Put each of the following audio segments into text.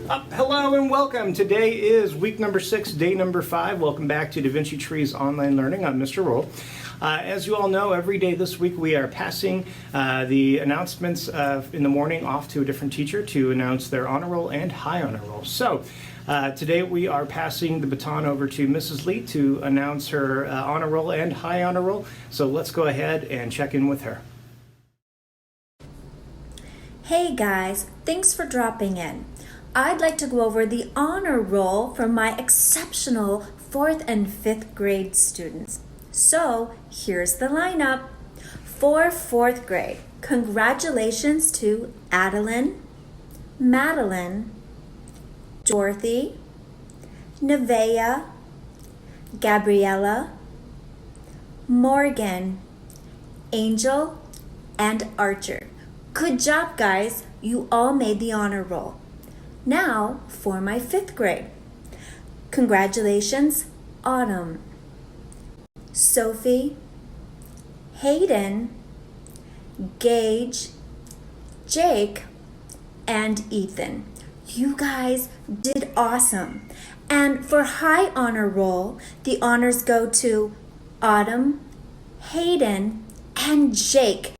Hello and welcome. Today is week number 6, day number 5. Welcome back to Da Vinci Tree's online learning. I'm Mr. Roll. As you all know, every day this week we are passing the announcements in the morning off to a different teacher to announce their honor roll and high honor roll. So today we are passing the baton over to Mrs. Lee to announce her honor roll and high honor roll. So let's go ahead and check in with her. Hey guys, thanks for dropping in. I'd like to go over the honor roll for my exceptional 4th and 5th grade students. So here's the lineup. For 4th grade, congratulations to Adeline, Madeline, Dorothy, Nevaeh, Gabriella, Morgan, Angel, and Archer. Good job, guys. You all made the honor roll. Now for my 5th grade. Congratulations, Autumn, Sophie, Hayden, Gage, Jake, and Ethan. You guys did awesome. And for high honor roll, the honors go to Autumn, Hayden, and Jake.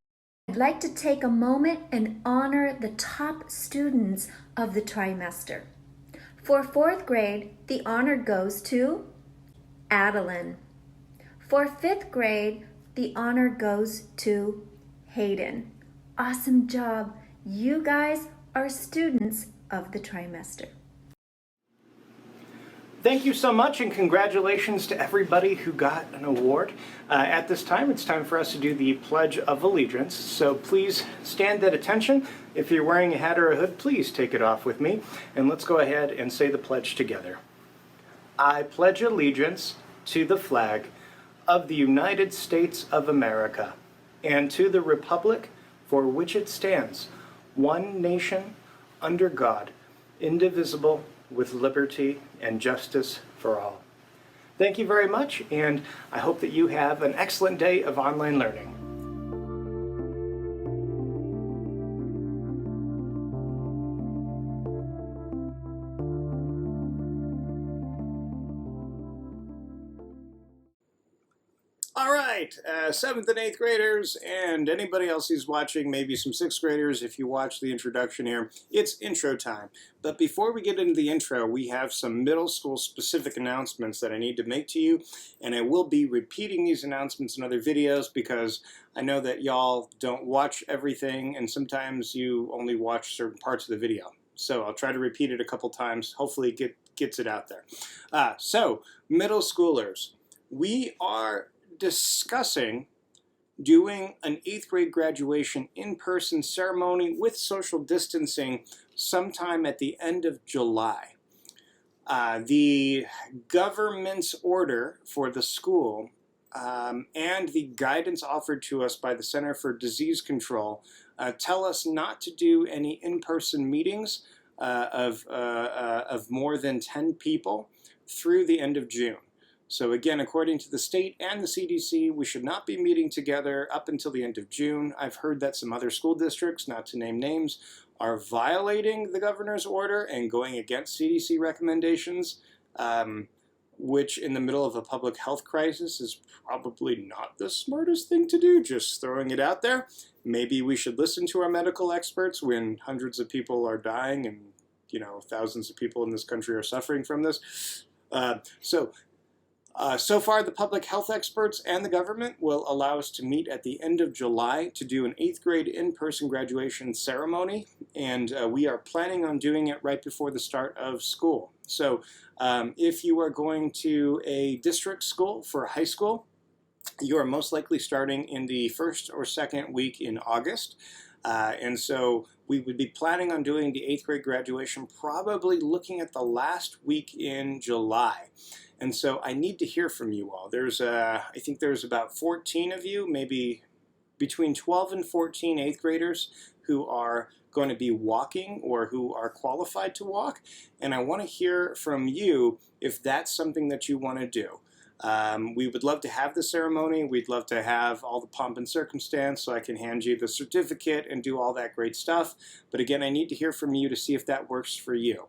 I'd like to take a moment and honor the top students of the trimester. For 4th grade, the honor goes to Adeline. For 5th grade, the honor goes to Hayden. Awesome job. You guys are students of the trimester. Thank you so much, and congratulations to everybody who got an award. At this time, it's time for us to do the Pledge of Allegiance. So please stand at attention. If you're wearing a hat or a hood, please take it off with me. And let's go ahead and say the pledge together. I pledge allegiance to the flag of the United States of America and to the republic for which it stands, one nation, under God, indivisible, with liberty and justice for all. Thank you very much, and I hope that you have an excellent day of online learning. All right, 7th and 8th graders, and anybody else who's watching, maybe some 6th graders if you watch the introduction here, it's intro time. But before we get into the intro, we have some middle school specific announcements that I need to make to you, and I will be repeating these announcements in other videos because I know that y'all don't watch everything, and sometimes you only watch certain parts of the video. So I'll try to repeat it a couple times, hopefully gets it out there. So, middle schoolers, we are discussing doing an 8th grade graduation in-person ceremony with social distancing sometime at the end of July. The government's order for the school and the guidance offered to us by the Center for Disease Control tell us not to do any in-person meetings of more than 10 people through the end of June. So again, according to the state and the CDC, we should not be meeting together up until the end of June. I've heard that some other school districts, not to name names, are violating the governor's order and going against CDC recommendations, which in the middle of a public health crisis is probably not the smartest thing to do, just throwing it out there. Maybe we should listen to our medical experts when hundreds of people are dying and, thousands of people in this country are suffering from this. So far, the public health experts and the government will allow us to meet at the end of July to do an 8th grade in-person graduation ceremony, and we are planning on doing it right before the start of school. So if you are going to a district school for high school, you are most likely starting in the 1st or 2nd week in August. And so we would be planning on doing the 8th grade graduation probably looking at the last week in July. And so I need to hear from you all. I think there's about 14 of you, maybe between 12 and 14 8th graders who are going to be walking or who are qualified to walk. And I want to hear from you if that's something that you want to do. We would love to have the ceremony. We'd love to have all the pomp and circumstance so I can hand you the certificate and do all that great stuff. But again, I need to hear from you to see if that works for you.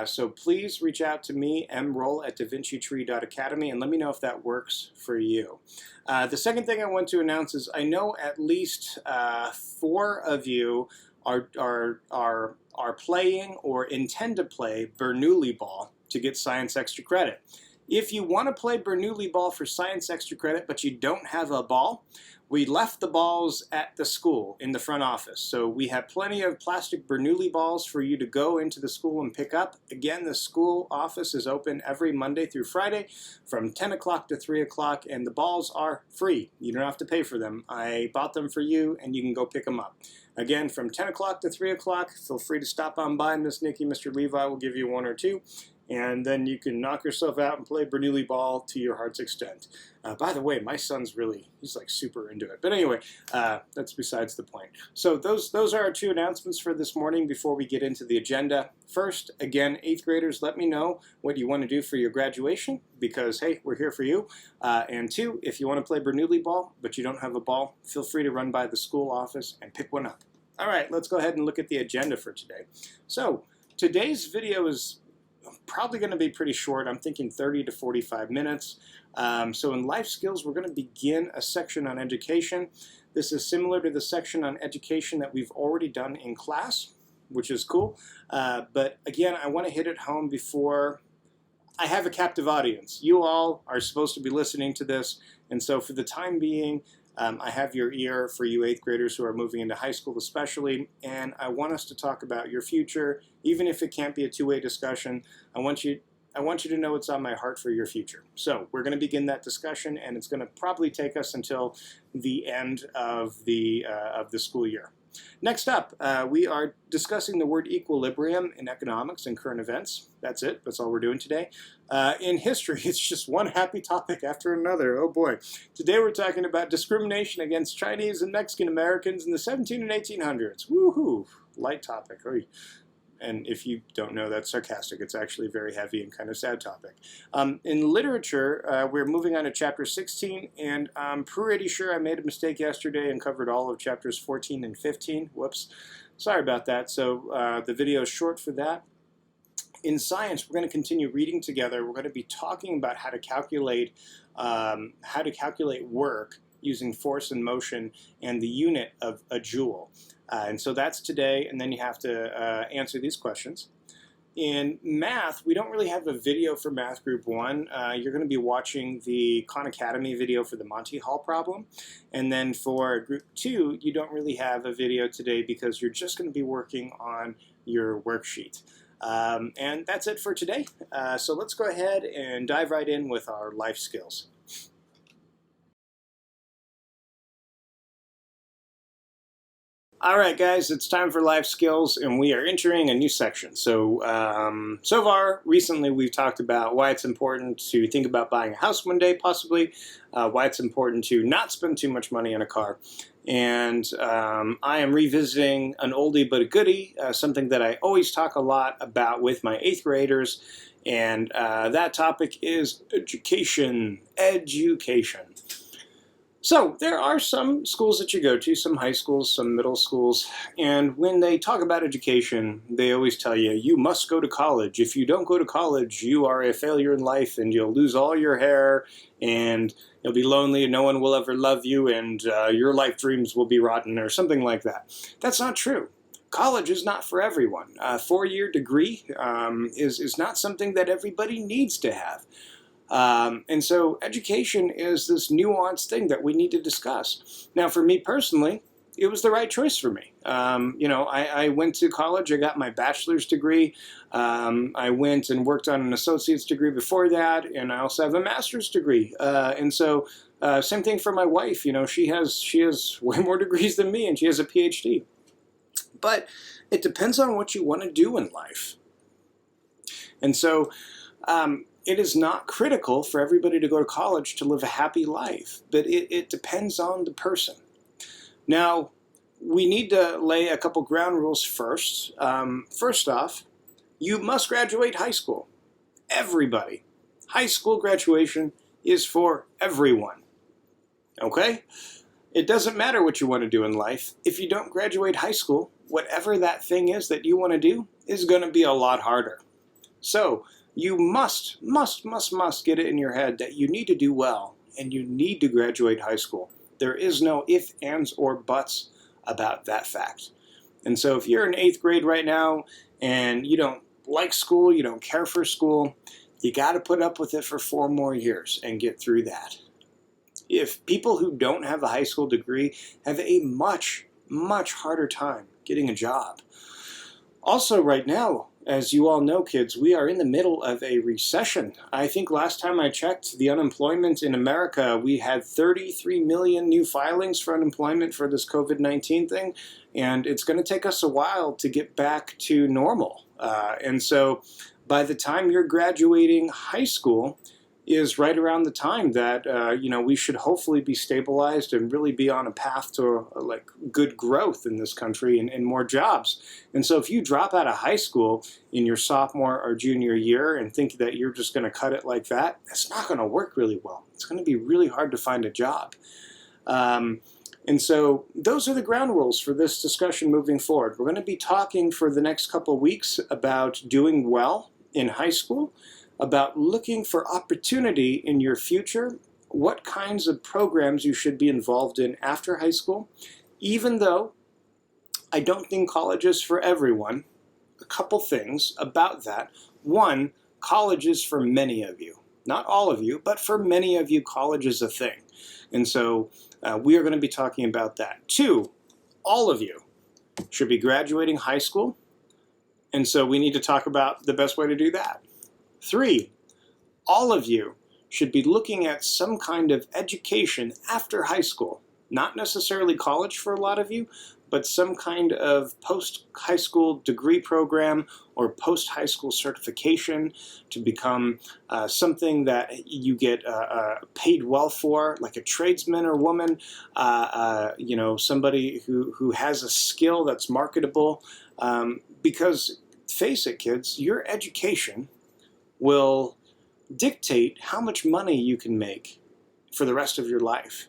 So please reach out to me, mroll@davincitree.academy, and let me know if that works for you. The second thing I want to announce is I know at least 4 of you are playing or intend to play Bernoulli Ball to get science extra credit. If you want to play Bernoulli Ball for science extra credit, but you don't have a ball, we left the balls at the school in the front office. So we have plenty of plastic Bernoulli balls for you to go into the school and pick up. Again, the school office is open every Monday through Friday from 10 o'clock to 3 o'clock, and the balls are free. You don't have to pay for them. I bought them for you, and you can go pick them up. Again, from 10 o'clock to 3 o'clock, feel free to stop on by. Miss Nikki, Mr. Levi will give you 1 or 2. And then you can knock yourself out and play Bernoulli Ball to your heart's extent. By the way, my son's he's like super into it. But anyway, that's besides the point. So those are our 2 announcements for this morning before we get into the agenda. First, again, 8th graders, let me know what you want to do for your graduation because, hey, we're here for you. And 2, if you want to play Bernoulli Ball but you don't have a ball, feel free to run by the school office and pick one up. All right, let's go ahead and look at the agenda for today. So today's video is probably going to be pretty short. I'm thinking 30 to 45 minutes. So in life skills, we're going to begin a section on education. This is similar to the section on education that we've already done in class, which is cool. But again, I want to hit it home before I have a captive audience. You all are supposed to be listening to this. And so for the time being, I have your ear for you 8th graders who are moving into high school especially, and I want us to talk about your future, even if it can't be a two-way discussion. I want you to know it's on my heart for your future. So we're going to begin that discussion, and it's going to probably take us until the end of the school year. Next up, we are discussing the word equilibrium in economics and current events. That's it. That's all we're doing today. In history, it's just one happy topic after another. Oh boy. Today we're talking about discrimination against Chinese and Mexican Americans in the 17 and 1800s. Woohoo! Light topic. Oy. And if you don't know, that's sarcastic. It's actually a very heavy and kind of sad topic. In literature, we're moving on to chapter 16, and I'm pretty sure I made a mistake yesterday and covered all of chapters 14 and 15. Whoops. Sorry about that. So the video is short for that. In science, we're going to continue reading together. We're going to be talking about how to calculate work using force and motion and the unit of a joule. And so that's today, and then you have to answer these questions. In math, we don't really have a video for Math Group 1. You're going to be watching the Khan Academy video for the Monty Hall problem. And then for Group 2, you don't really have a video today because you're just going to be working on your worksheet. And that's it for today. So let's go ahead and dive right in with our life skills. All right, guys, it's time for life skills, and we are entering a new section. So, so far, recently, we've talked about why it's important to think about buying a house one day, possibly, why it's important to not spend too much money on a car. And I am revisiting an oldie but a goodie, something that I always talk a lot about with my 8th graders, and that topic is education. Education. So there are some schools that you go to, some high schools, some middle schools, and when they talk about education, they always tell you, you must go to college. If you don't go to college, you are a failure in life, and you'll lose all your hair, and you'll be lonely, and no one will ever love you, and your life dreams will be rotten, or something like that. That's not true. College is not for everyone. A 4-year degree is not something that everybody needs to have. And so education is this nuanced thing that we need to discuss. Now, for me personally, it was the right choice for me. You know, I went to college, I got my bachelor's degree. I went and worked on an associate's degree before that, and I also have a master's degree. And so same thing for my wife. You know, she has way more degrees than me, and she has a PhD. But it depends on what you want to do in life. And so it is not critical for everybody to go to college to live a happy life, but it depends on the person. Now, we need to lay a couple ground rules first. First off, you must graduate high school. Everybody. High school graduation is for everyone. Okay? It doesn't matter what you want to do in life. If you don't graduate high school, whatever that thing is that you want to do is going to be a lot harder. So you must get it in your head that you need to do well and you need to graduate high school. There is no ifs, ands, or buts about that fact. And so if you're in 8th grade right now and you don't like school, you don't care for school, you got to put up with it for 4 more years and get through that. If people who don't have a high school degree have a much harder time getting a job. Also right now, as you all know, kids, we are in the middle of a recession. I think last time I checked the unemployment in America, we had 33 million new filings for unemployment for this COVID-19 thing, and it's going to take us a while to get back to normal. And so by the time you're graduating high school is right around the time that we should hopefully be stabilized and really be on a path to like good growth in this country and more jobs. And so if you drop out of high school in your sophomore or junior year and think that you're just going to cut it like that, it's not going to work really well. It's going to be really hard to find a job. And so those are the ground rules for this discussion moving forward. We're going to be talking for the next couple of weeks about doing well in high school, about looking for opportunity in your future, what kinds of programs you should be involved in after high school. Even though I don't think college is for everyone, a couple things about that. One, college is for many of you. Not all of you, but for many of you, college is a thing. And so we are going to be talking about that. Two, all of you should be graduating high school. And so we need to talk about the best way to do that. 3, all of you should be looking at some kind of education after high school. Not necessarily college for a lot of you, but some kind of post-high school degree program or post-high school certification to become something that you get paid well for, like a tradesman or woman, somebody who has a skill that's marketable. Because face it, kids, your education will dictate how much money you can make for the rest of your life.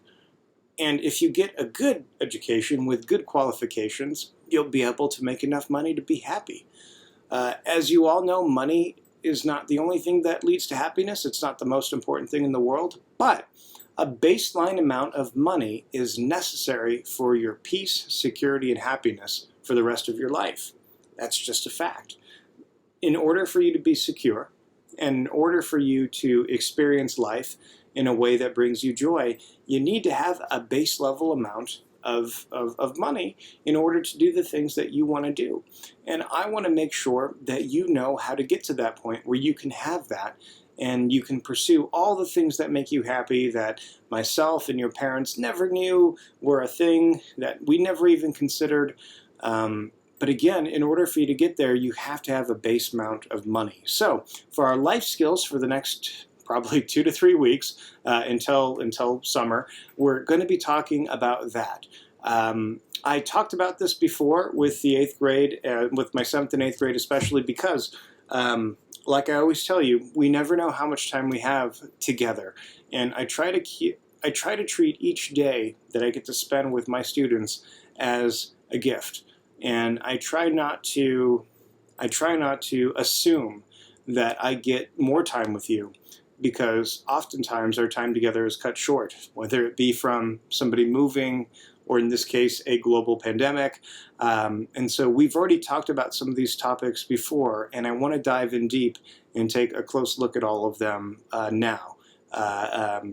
And if you get a good education with good qualifications, you'll be able to make enough money to be happy. As you all know, money is not the only thing that leads to happiness. It's not the most important thing in the world, but a baseline amount of money is necessary for your peace, security, and happiness for the rest of your life. That's just a fact. In order for you to be secure, and in order for you to experience life in a way that brings you joy, you need to have a base level amount of money in order to do the things that you want to do. And I want to make sure that you know how to get to that point where you can have that and you can pursue all the things that make you happy that myself and your parents never knew were a thing, that we never even considered. But again, in order for you to get there, you have to have a base amount of money. So for our life skills for the next probably 2 to 3 weeks until summer, we're going to be talking about that. I talked about this before with the 8th grade, with my 7th and 8th grade especially, because like I always tell you, we never know how much time we have together. And I try to treat each day that I get to spend with my students as a gift. And I try not to assume that I get more time with you, because oftentimes our time together is cut short, whether it be from somebody moving or in this case a global pandemic. And so we've already talked about some of these topics before, and I want to dive in deep and take a close look at all of them now.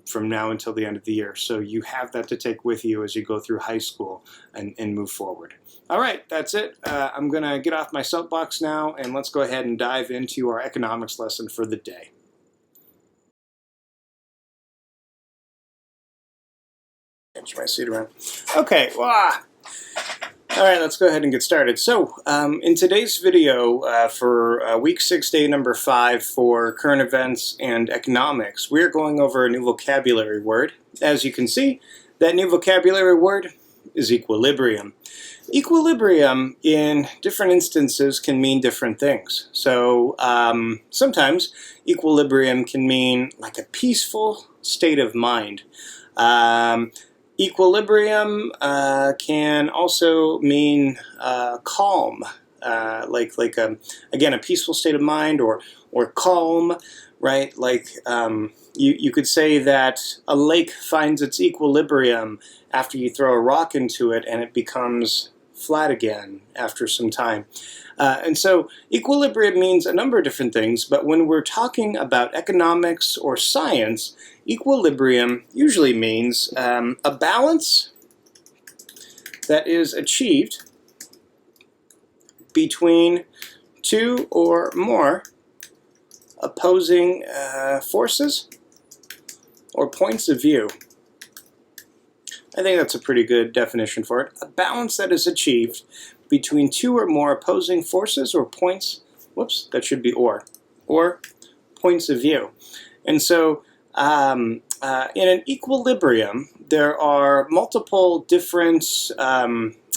From now until the end of the year. So you have that to take with you as you go through high school and move forward. All right, that's it. I'm going to get off my soapbox now, and let's go ahead and dive into our economics lesson for the day. Change my seat around. Okay, all right, let's go ahead and get started. So, in today's video for week 6, day number 5 for current events and economics, we're going over a new vocabulary word. As you can see, that new vocabulary word is equilibrium. Equilibrium in different instances can mean different things. So sometimes equilibrium can mean like a peaceful state of mind. Equilibrium can also mean calm, again, a peaceful state of mind, or calm, right? Like you could say that a lake finds its equilibrium after you throw a rock into it, and it becomes flat again after some time. And so equilibrium means a number of different things, but when we're talking about economics or science, equilibrium usually means a balance that is achieved between two or more opposing forces or points of view. I think that's a pretty good definition for it. A balance that is achieved between two or more opposing forces or points, whoops, that should be or points of view. And so in an equilibrium, there are multiple different,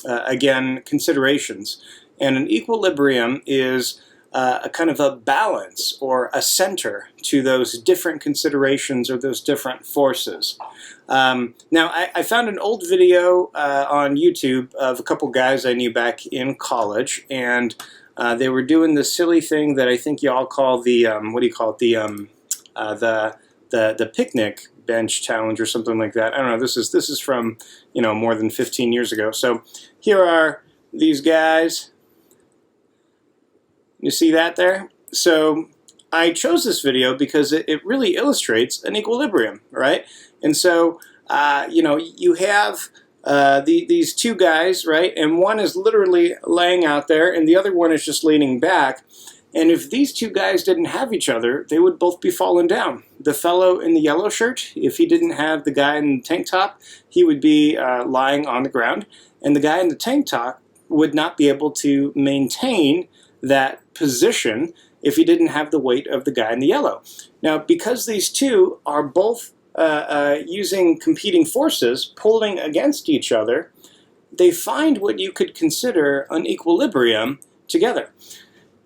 again, considerations. And an equilibrium is a kind of a balance or a center to those different considerations or those different forces. Now, I found an old video on YouTube of a couple guys I knew back in college, and they were doing this silly thing that I think you all call the what do you call it, the picnic bench challenge or something like that. I don't know. This is from, you know, more than 15 years ago. So here are these guys. You see that there? So I chose this video because it really illustrates an equilibrium, right? And so, you know, you have these two guys, right? And one is literally laying out there, and the other one is just leaning back. And if these two guys didn't have each other, they would both be falling down. The fellow in the yellow shirt, if he didn't have the guy in the tank top, he would be lying on the ground. And the guy in the tank top would not be able to maintain that position if he didn't have the weight of the guy in the yellow. Now, because these two are both using competing forces, pulling against each other, they find what you could consider an equilibrium together.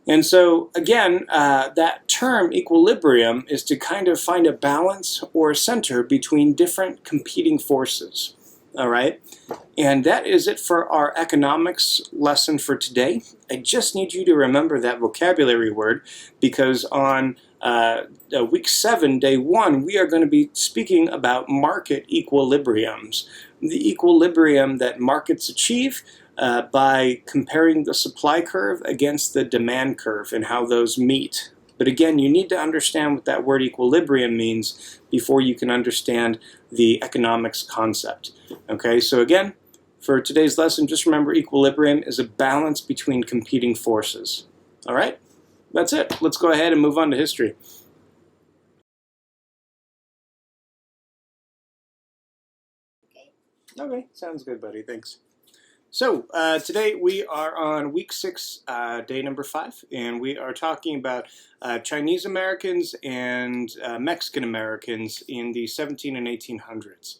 And so, again, that term equilibrium is to kind of find a balance or a center between different competing forces. All right? And that is it for our economics lesson for today. I just need you to remember that vocabulary word, because on week 7, day 1, we are going to be speaking about market equilibriums. The equilibrium that markets achieve by comparing the supply curve against the demand curve and how those meet. But again, you need to understand what that word equilibrium means before you can understand the economics concept. Okay, so again, for today's lesson, just remember equilibrium is a balance between competing forces. All right, that's it. Let's go ahead and move on to history. Okay, sounds good, buddy. Thanks. So today we are on week 6, day number 5, and we are talking about Chinese Americans and Mexican Americans in the 17 and 1800s.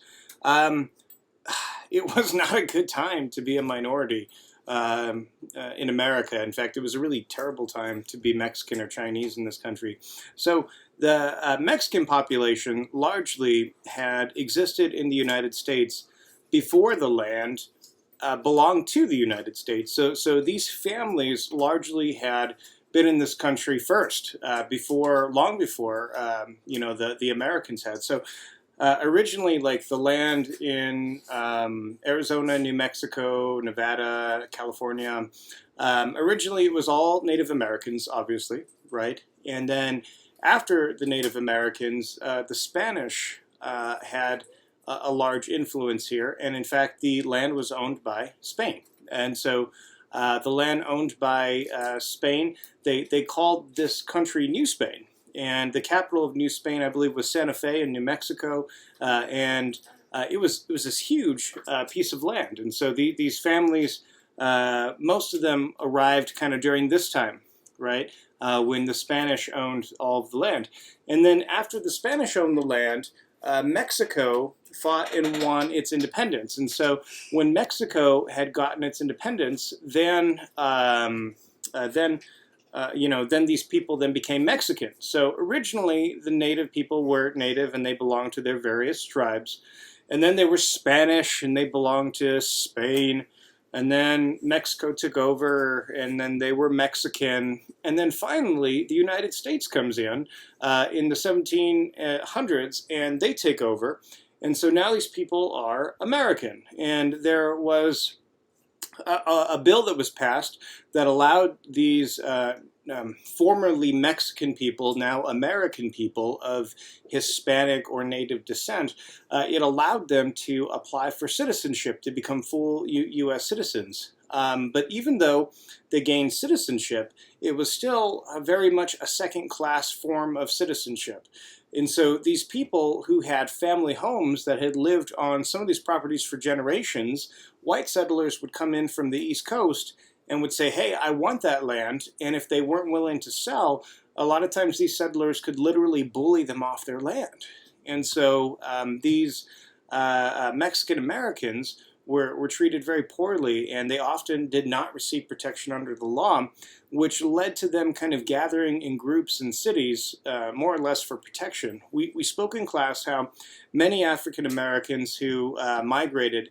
It was not a good time to be a minority in America. In fact, it was a really terrible time to be Mexican or Chinese in this country. So the Mexican population largely had existed in the United States before the land belonged to the United States. So these families largely had been in this country first, long before you know, the Americans had. So originally, like the land in Arizona, New Mexico, Nevada, California, originally it was all Native Americans, obviously, right? And then after the Native Americans, the Spanish had a large influence here, and in fact the land was owned by Spain. And so the land owned by Spain, they called this country New Spain, and the capital of New Spain, I believe, was Santa Fe in New Mexico, and it was this huge piece of land. And so these families, most of them arrived kind of during this time, right, when the Spanish owned all of the land. And then after the Spanish owned the land, Mexico fought and won its independence. And so when Mexico had gotten its independence, then then these people then became Mexican. So originally, the native people were native and they belonged to their various tribes. And then they were Spanish and they belonged to Spain. And then Mexico took over and then they were Mexican. And then finally, the United States comes in the 1700s and they take over. And so now these people are American. And there was a bill that was passed that allowed these formerly Mexican people, now American people of Hispanic or native descent, it allowed them to apply for citizenship to become full U.S. citizens. But even though they gained citizenship, it was still very much a second-class form of citizenship. And so these people who had family homes that had lived on some of these properties for generations, white settlers would come in from the East Coast and would say, hey, I want that land. And if they weren't willing to sell, a lot of times these settlers could literally bully them off their land. And so these Mexican Americans were treated very poorly, and they often did not receive protection under the law, which led to them kind of gathering in groups in cities, more or less for protection. We spoke in class how many African Americans who migrated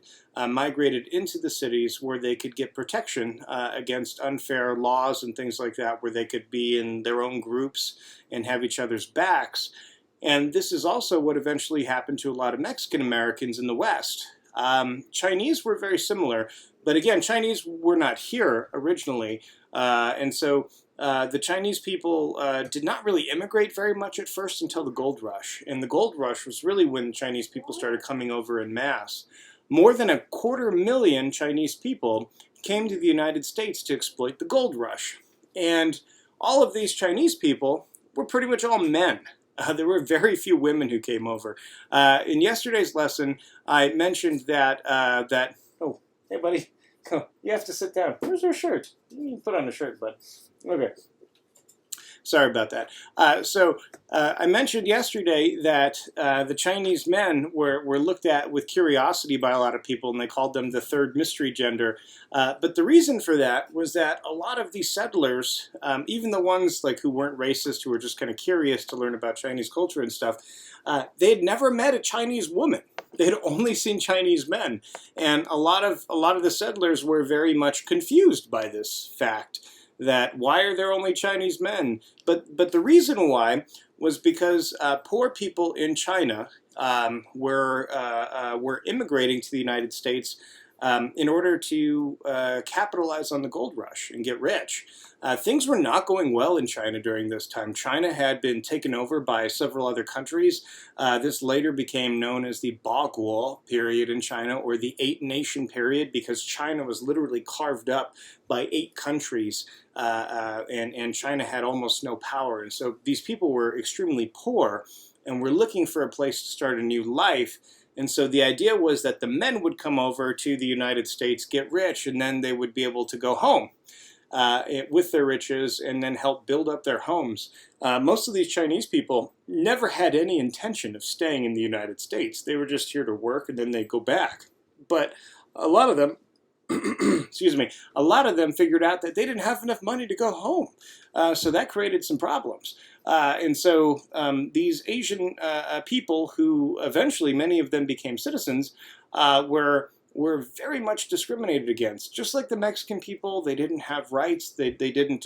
into the cities where they could get protection against unfair laws and things like that, where they could be in their own groups and have each other's backs. And this is also what eventually happened to a lot of Mexican Americans in the West. Chinese were very similar, but again, Chinese were not here originally, and so the Chinese people did not really immigrate very much at first until the gold rush, and the gold rush was really when Chinese people started coming over en masse. More than 250,000 Chinese people came to the United States to exploit the gold rush, and all of these Chinese people were pretty much all men. There were very few women who came over. In yesterday's lesson, I mentioned that, oh, hey buddy, come, you have to sit down. Where's your shirt? You can put on a shirt, bud. Okay. Sorry about that. I mentioned yesterday that the Chinese men were looked at with curiosity by a lot of people, and they called them the third mystery gender. But the reason for that was that a lot of these settlers, even the ones like who weren't racist, who were just kind of curious to learn about Chinese culture and stuff, they had never met a Chinese woman. They had only seen Chinese men, and a lot of the settlers were very much confused by this fact. That why are there only Chinese men? But the reason why was because poor people in China were immigrating to the United States in order to capitalize on the gold rush and get rich. Things were not going well in China during this time. China had been taken over by several other countries. This later became known as the Baguo period in China, or the Eight Nation period, because China was literally carved up by 8 countries, and China had almost no power. And so these people were extremely poor and were looking for a place to start a new life. And so the idea was that the men would come over to the United States, get rich, and then they would be able to go home with their riches and then help build up their homes. Most of these Chinese people never had any intention of staying in the United States. They were just here to work and then they'd go back. But a lot of them, excuse me, a lot of them figured out that they didn't have enough money to go home. So that created some problems. And so these Asian people, who eventually many of them became citizens, were very much discriminated against. Just like the Mexican people, they didn't have rights. They didn't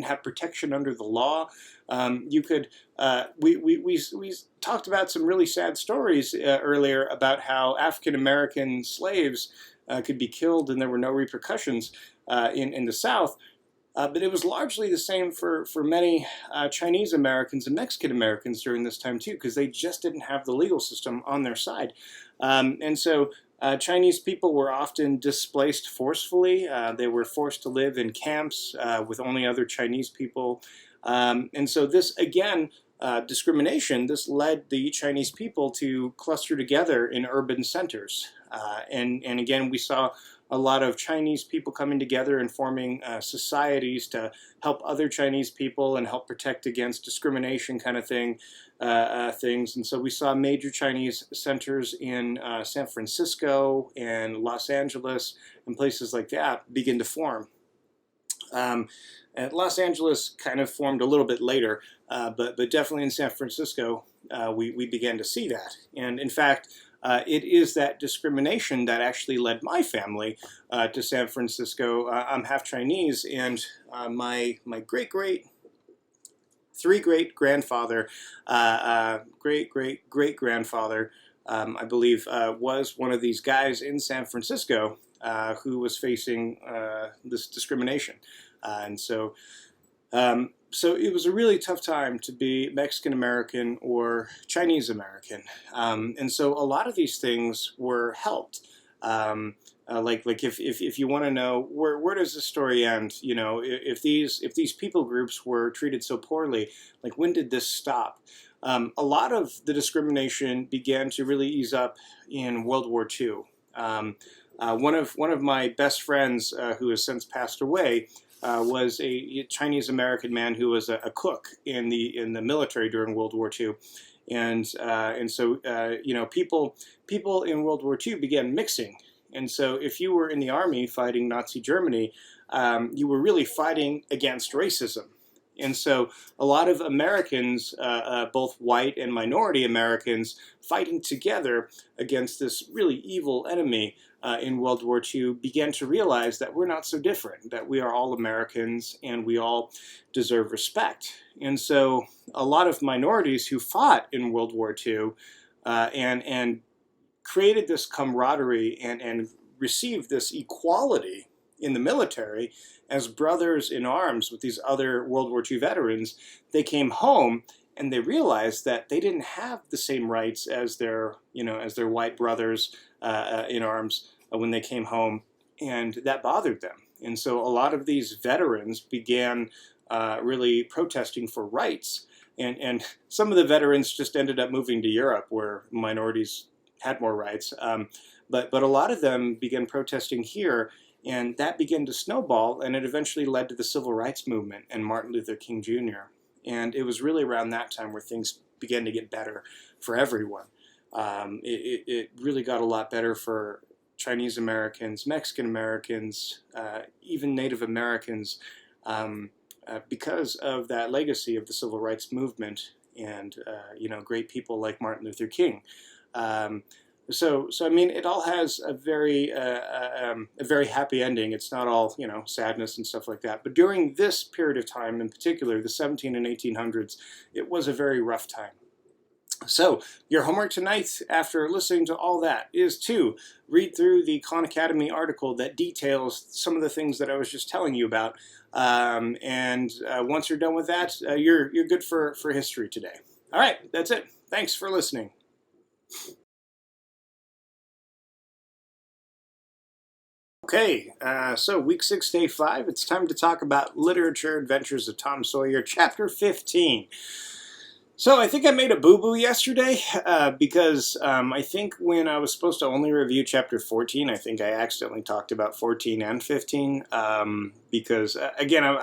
have protection under the law. We talked about some really sad stories earlier about how African American slaves could be killed and there were no repercussions in the South. But it was largely the same for many Chinese Americans and Mexican Americans during this time too, because they just didn't have the legal system on their side. And so Chinese people were often displaced forcefully. They were forced to live in camps with only other Chinese people. And so this, again, discrimination, this led the Chinese people to cluster together in urban centers. And again, we saw a lot of Chinese people coming together and forming societies to help other Chinese people and help protect against discrimination kind of things. And so we saw major Chinese centers in San Francisco and Los Angeles and places like that begin to form. And Los Angeles kind of formed a little bit later, but definitely in San Francisco, we began to see that. And in fact, it is that discrimination that actually led my family to San Francisco. I'm half Chinese, and my great grandfather, great grandfather, I believe, was one of these guys in San Francisco who was facing this discrimination, and so it was a really tough time to be Mexican American or Chinese American, and so a lot of these things were helped. Like if you want to know where does this story end, you know, if these people groups were treated so poorly, like when did this stop? A lot of the discrimination began to really ease up in World War II. One of my best friends, who has since passed away, was a Chinese American man who was a cook in the military during World War II, and so you know, people in World War II began mixing, and so if you were in the army fighting Nazi Germany, you were really fighting against racism. And so a lot of Americans, both white and minority Americans, fighting together against this really evil enemy in World War II, began to realize that we're not so different, that we are all Americans and we all deserve respect. And so a lot of minorities who fought in World War II and created this camaraderie and received this equality in the military as brothers in arms with these other World War II veterans, they came home and they realized that they didn't have the same rights as their white brothers in arms when they came home, and that bothered them. And so a lot of these veterans began really protesting for rights, and some of the veterans just ended up moving to Europe where minorities had more rights, but a lot of them began protesting here. And that began to snowball, and it eventually led to the Civil Rights Movement and Martin Luther King Jr. And it was really around that time where things began to get better for everyone. It really got a lot better for Chinese Americans, Mexican Americans, even Native Americans, because of that legacy of the Civil Rights Movement and you know, great people like Martin Luther King. So I mean, it all has a very happy ending. It's not all, you know, sadness and stuff like that. But during this period of time, in particular, the 17 and 1800s, it was a very rough time. So your homework tonight, after listening to all that, is to read through the Khan Academy article that details some of the things that I was just telling you about. And once you're done with that, you're good for history today. All right, that's it. Thanks for listening. Okay, so week 6, day 5, it's time to talk about Literature Adventures of Tom Sawyer, chapter 15. So I think I made a boo-boo yesterday because I think when I was supposed to only review chapter 14, I think I accidentally talked about 14 and 15 because, again,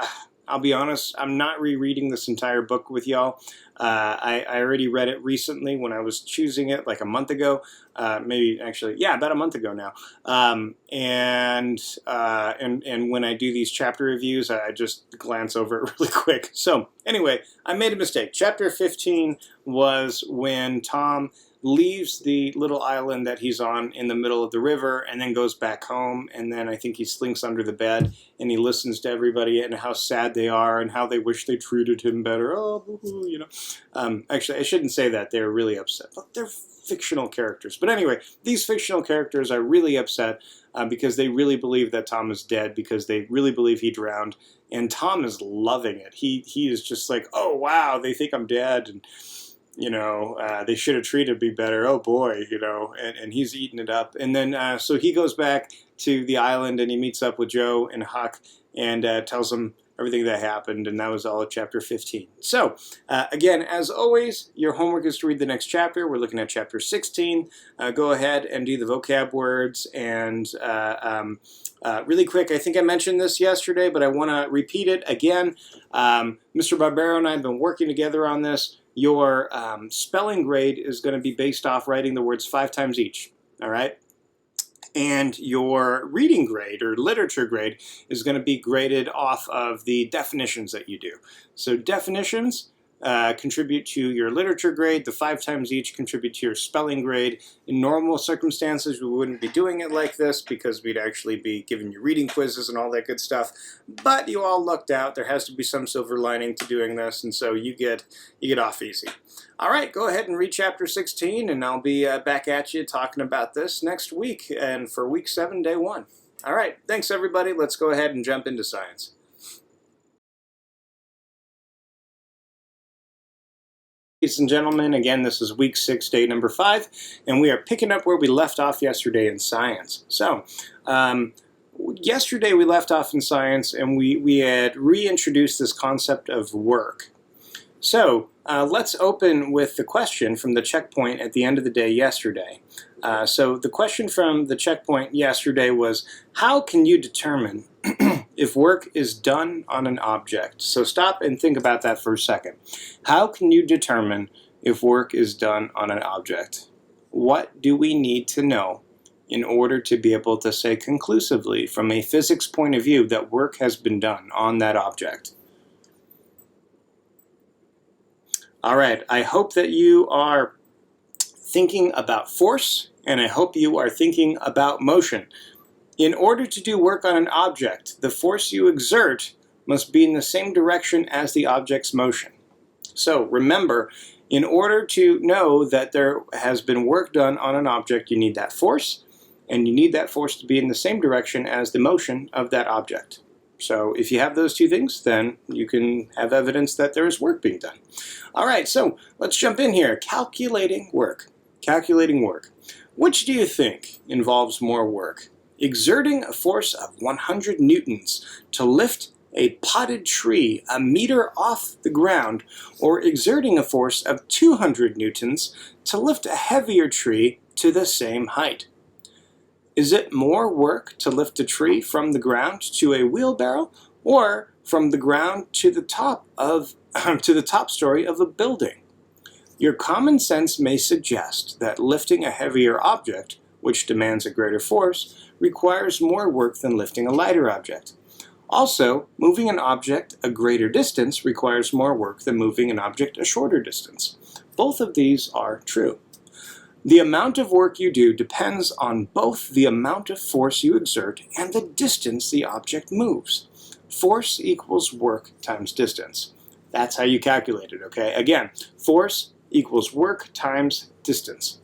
I'll be honest, I'm not rereading this entire book with y'all. I already read it recently when I was choosing it, like a month ago. Maybe actually, yeah, about a month ago now. And when I do these chapter reviews, I just glance over it really quick. So anyway, I made a mistake. Chapter 15 was when Tom leaves the little island that he's on in the middle of the river and then goes back home, and then I think he slinks under the bed and he listens to everybody and how sad they are and how they wish they treated him better. Oh, boo-hoo, you know. Actually, I shouldn't say that. They're really upset. But they're fictional characters. But anyway, these fictional characters are really upset because they really believe that Tom is dead, because they really believe he drowned, and Tom is loving it. He is just like, oh, wow, they think I'm dead, and you know, they should have treated me better. Oh boy, you know, and he's eating it up. And then, so he goes back to the island and he meets up with Joe and Huck and tells them everything that happened. And that was all of chapter 15. So, again, as always, your homework is to read the next chapter. We're looking at chapter 16. Go ahead and do the vocab words. And really quick, I think I mentioned this yesterday, but I want to repeat it again. Mr. Barbero and I have been working together on this. Your spelling grade is going to be based off writing the words 5 times each, all right? And your reading grade or literature grade is going to be graded off of the definitions that you do. So definitions contribute to your literature grade. The 5 times each contribute to your spelling grade. In normal circumstances, we wouldn't be doing it like this because we'd actually be giving you reading quizzes and all that good stuff. But you all lucked out. There has to be some silver lining to doing this, and so you get off easy. All right, go ahead and read chapter 16, and I'll be back at you talking about this next week, and for week 7, day 1. All right, thanks everybody. Let's go ahead and jump into science. Ladies and gentlemen, again, this is week 6, day number 5, and we are picking up where we left off yesterday in science. So, yesterday we left off in science, and we had reintroduced this concept of work. So, let's open with the question from the checkpoint at the end of the day yesterday. So the question from the checkpoint yesterday was, how can you determine if work is done on an object? So stop and think about that for a second. How can you determine if work is done on an object? What do we need to know in order to be able to say conclusively from a physics point of view that work has been done on that object? All right, I hope that you are thinking about force, and I hope you are thinking about motion. In order to do work on an object, the force you exert must be in the same direction as the object's motion. So remember, in order to know that there has been work done on an object, you need that force, and you need that force to be in the same direction as the motion of that object. So if you have those two things, then you can have evidence that there is work being done. All right, so let's jump in here. Calculating work. Calculating work. Which do you think involves more work? Exerting a force of 100 newtons to lift a potted tree a meter off the ground, or exerting a force of 200 newtons to lift a heavier tree to the same height? Is it more work to lift a tree from the ground to a wheelbarrow, or from the ground to the top story of a building? Your common sense may suggest that lifting a heavier object, which demands a greater force, requires more work than lifting a lighter object. Also, moving an object a greater distance requires more work than moving an object a shorter distance. Both of these are true. The amount of work you do depends on both the amount of force you exert and the distance the object moves. Force equals work times distance. That's how you calculate it, okay? Again, force equals work times distance.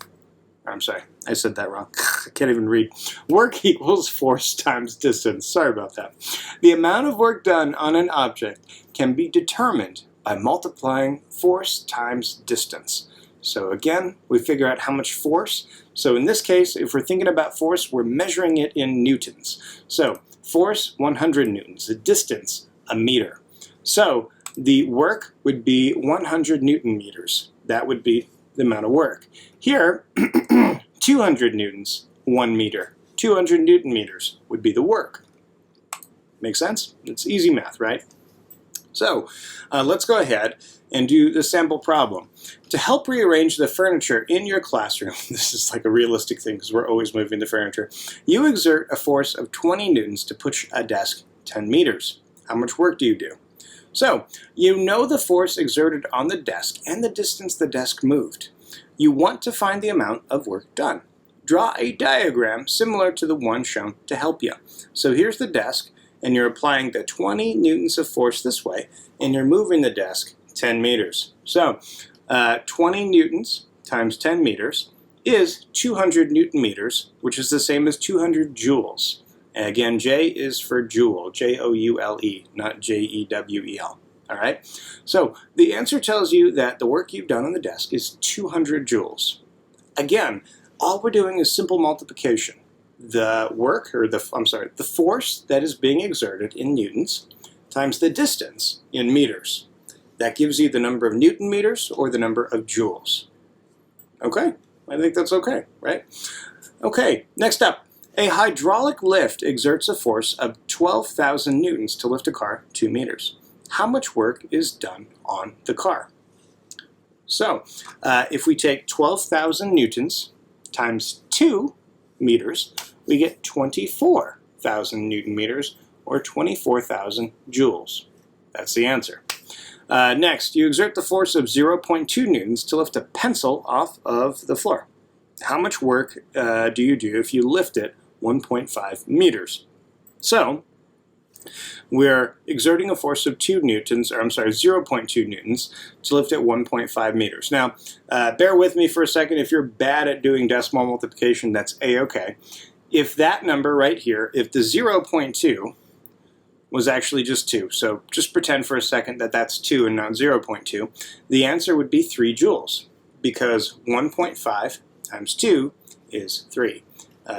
I'm sorry, I said that wrong. I can't even read. Work equals force times distance. Sorry about that. The amount of work done on an object can be determined by multiplying force times distance. So again, we figure out how much force. So in this case, if we're thinking about force, we're measuring it in newtons. So force, 100 newtons. The distance, a meter. So the work would be 100 newton meters. That would be the amount of work. Here, 200 newtons, 1 meter. 200 newton meters would be the work. Make sense? It's easy math, right? So let's go ahead and do the sample problem. To help rearrange the furniture in your classroom, this is like a realistic thing because we're always moving the furniture, you exert a force of 20 newtons to push a desk 10 meters. How much work do you do? So, you know the force exerted on the desk and the distance the desk moved. You want to find the amount of work done. Draw a diagram similar to the one shown to help you. So here's the desk, and you're applying the 20 newtons of force this way, and you're moving the desk 10 meters. So, 20 newtons times 10 meters is 200 newton meters, which is the same as 200 joules. And again, J is for joule, Joule, not Jewel. All right? So the answer tells you that the work you've done on the desk is 200 joules. Again, all we're doing is simple multiplication. The force that is being exerted in newtons times the distance in meters. That gives you the number of newton meters or the number of joules. Okay? I think that's okay, right? Okay, next up. A hydraulic lift exerts a force of 12,000 newtons to lift a car 2 meters. How much work is done on the car? So, if we take 12,000 newtons times 2 meters, we get 24,000 Newton meters, or 24,000 joules. That's the answer. Next, you exert the force of 0.2 newtons to lift a pencil off of the floor. How much work do you do if you lift it 1.5 meters? So, we're exerting a force of 2 newtons, or I'm sorry, 0.2 newtons to lift it 1.5 meters. Now, bear with me for a second. If you're bad at doing decimal multiplication, that's A-okay. If that number right here, if the 0.2 was actually just 2, so just pretend for a second that that's 2 and not 0.2, the answer would be 3 joules, because 1.5 times 2 is 3,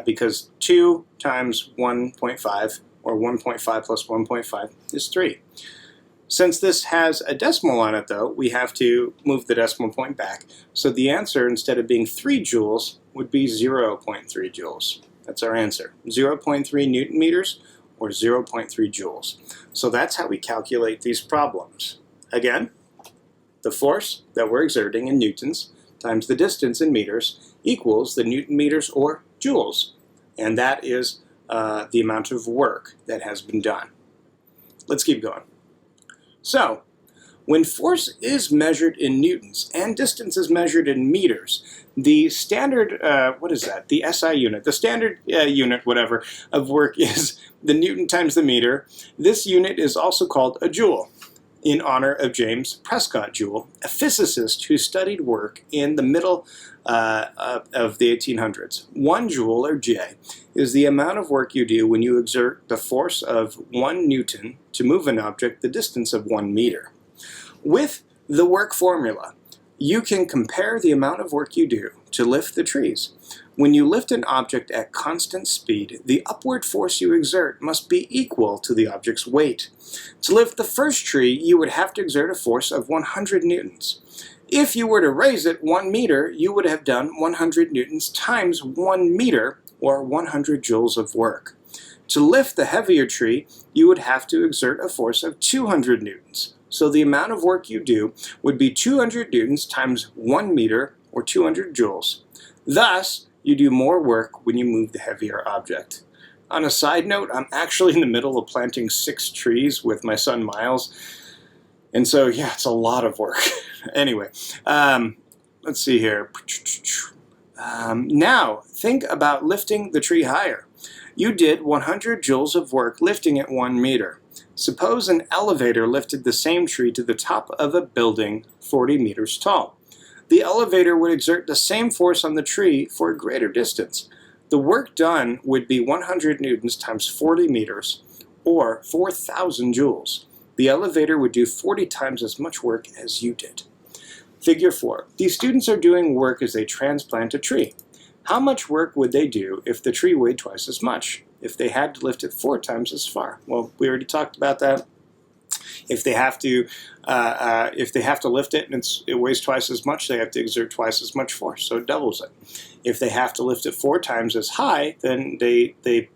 because 2 times 1.5, or 1.5 plus 1.5, is 3. Since this has a decimal on it, though, we have to move the decimal point back. So the answer, instead of being 3 joules, would be 0.3 joules. That's our answer. 0.3 Newton meters, or 0.3 joules. So that's how we calculate these problems. Again, the force that we're exerting in newtons times the distance in meters equals the Newton meters, or joules. And that is the amount of work that has been done. Let's keep going. So, when force is measured in newtons and distance is measured in meters, the standard, the SI unit, the standard unit, whatever, of work is the Newton times the meter. This unit is also called a joule, in honor of James Prescott Joule, a physicist who studied work in the middle of the 1800s. 1 joule, or J, is the amount of work you do when you exert the force of 1 newton to move an object the distance of 1 meter. With the work formula, you can compare the amount of work you do to lift the trees. When you lift an object at constant speed, the upward force you exert must be equal to the object's weight. To lift the first tree, you would have to exert a force of 100 newtons. If you were to raise it 1 meter, you would have done 100 newtons times 1 meter, or 100 joules of work. To lift the heavier tree, you would have to exert a force of 200 newtons. So the amount of work you do would be 200 newtons times 1 meter, or 200 joules. Thus, you do more work when you move the heavier object. On a side note, I'm actually in the middle of planting 6 trees with my son Miles. And so, yeah, it's a lot of work. Anyway, let's see here. Now, think about lifting the tree higher. You did 100 joules of work lifting it 1 meter. Suppose an elevator lifted the same tree to the top of a building 40 meters tall. The elevator would exert the same force on the tree for a greater distance. The work done would be 100 newtons times 40 meters, or 4,000 joules. The elevator would do 40 times as much work as you did. Figure 4. These students are doing work as they transplant a tree. How much work would they do if the tree weighed twice as much? If they had to lift it 4 times as far? Well, we already talked about that. If they have to lift it and it weighs twice as much, they have to exert twice as much force, so it doubles it. If they have to lift it 4 times as high, then they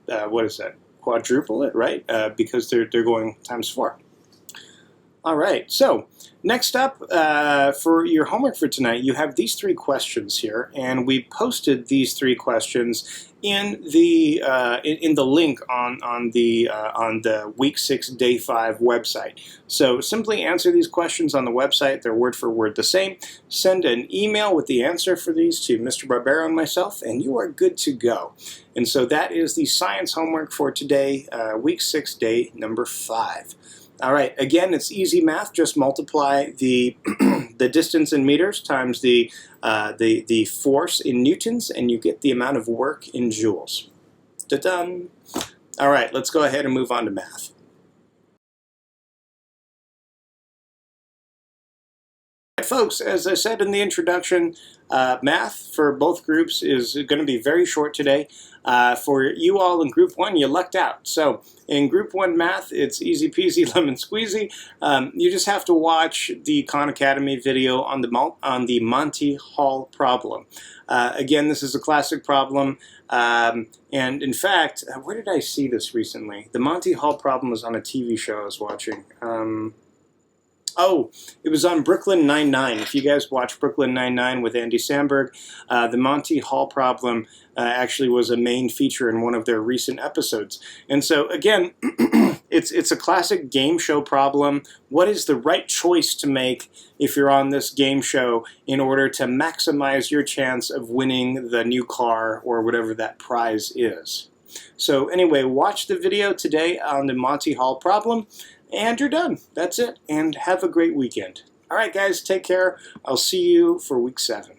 quadruple it, right? Because they're going times 4. All right, so next up for your homework for tonight, you have these 3 questions here, and we posted these 3 questions in the link on the Week 6 Day 5 website. So simply answer these questions on the website. They're word for word the same. Send an email with the answer for these to Mr. Barbero and myself, and you are good to go. And so that is the science homework for today, Week 6 Day number 5. All right, again, it's easy math. Just multiply the the distance in meters times the force in newtons, and you get the amount of work in joules. Da-dun! All right, let's go ahead and move on to math. Folks, as I said in the introduction, math for both groups is going to be very short today. For you all in Group 1, you lucked out. So in Group 1 math, it's easy peasy lemon squeezy. You just have to watch the Khan Academy video on the Monty Hall problem. Again, this is a classic problem. And in fact, where did I see this recently? The Monty Hall problem was on a TV show I was watching. Oh, it was on Brooklyn Nine-Nine. If you guys watch Brooklyn Nine-Nine with Andy Samberg, the Monty Hall problem actually was a main feature in one of their recent episodes. And so, again, it's a classic game show problem. What is the right choice to make if you're on this game show in order to maximize your chance of winning the new car or whatever that prize is? So anyway, watch the video today on the Monty Hall problem, and you're done. That's it, and have a great weekend. All right, guys, take care. I'll see you for week 7.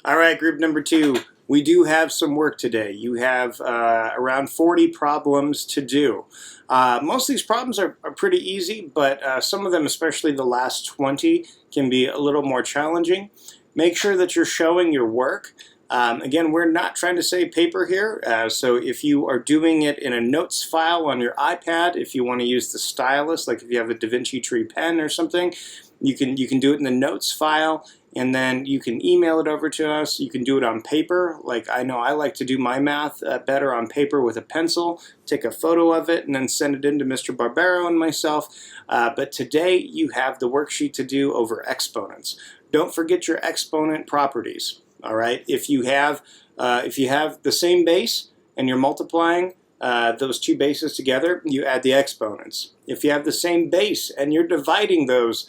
All right, group number 2. We do have some work today. You have around 40 problems to do. Most of these problems are pretty easy, but some of them, especially the last 20, can be a little more challenging. Make sure that you're showing your work. Again, we're not trying to save paper here, so if you are doing it in a notes file on your iPad, if you want to use the stylus, like if you have a Da Vinci Tree pen or something, you can do it in the notes file, and then you can email it over to us. You can do it on paper. Like I know I like to do my math better on paper with a pencil, take a photo of it, and then send it in to Mr. Barbero and myself. But today you have the worksheet to do over exponents. Don't forget your exponent properties. All right. If you have the same base and you're multiplying those two bases together, you add the exponents. If you have the same base and you're dividing those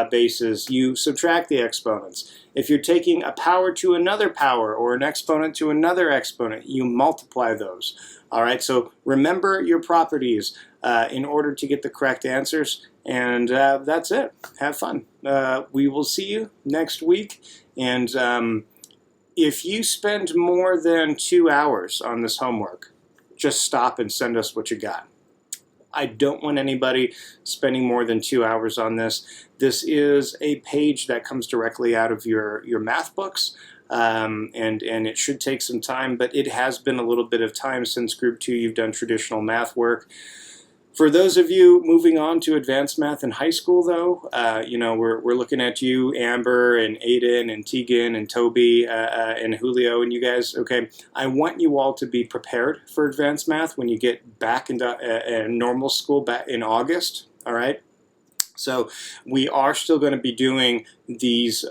bases, you subtract the exponents. If you're taking a power to another power or an exponent to another exponent, you multiply those. All right. So remember your properties in order to get the correct answers. And that's it. Have fun. We will see you next week. And if you spend more than 2 hours on this homework, just stop and send us what you got. I don't want anybody spending more than 2 hours on this. This is a page that comes directly out of your math books. And it should take some time, but it has been a little bit of time since Group 2 you've done traditional math work. For those of you moving on to advanced math in high school, though, you know, we're looking at you, Amber and Aiden and Tegan and Toby and Julio and you guys. Okay, I want you all to be prepared for advanced math when you get back into normal school back in August. All right. So we are still going to be doing these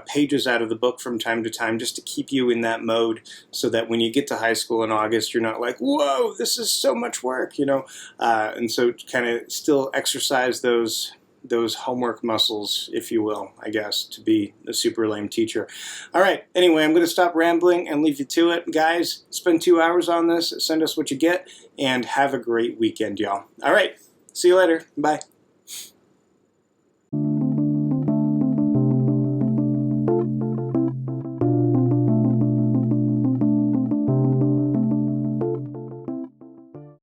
pages out of the book from time to time just to keep you in that mode so that when you get to high school in August, you're not like, whoa, this is so much work, you know. And so kind of still exercise those homework muscles, if you will, I guess, to be a super lame teacher. All right, anyway, I'm going to stop rambling and leave you to it. Guys, spend 2 hours on this, send us what you get, and have a great weekend, y'all. All right, see you later. Bye.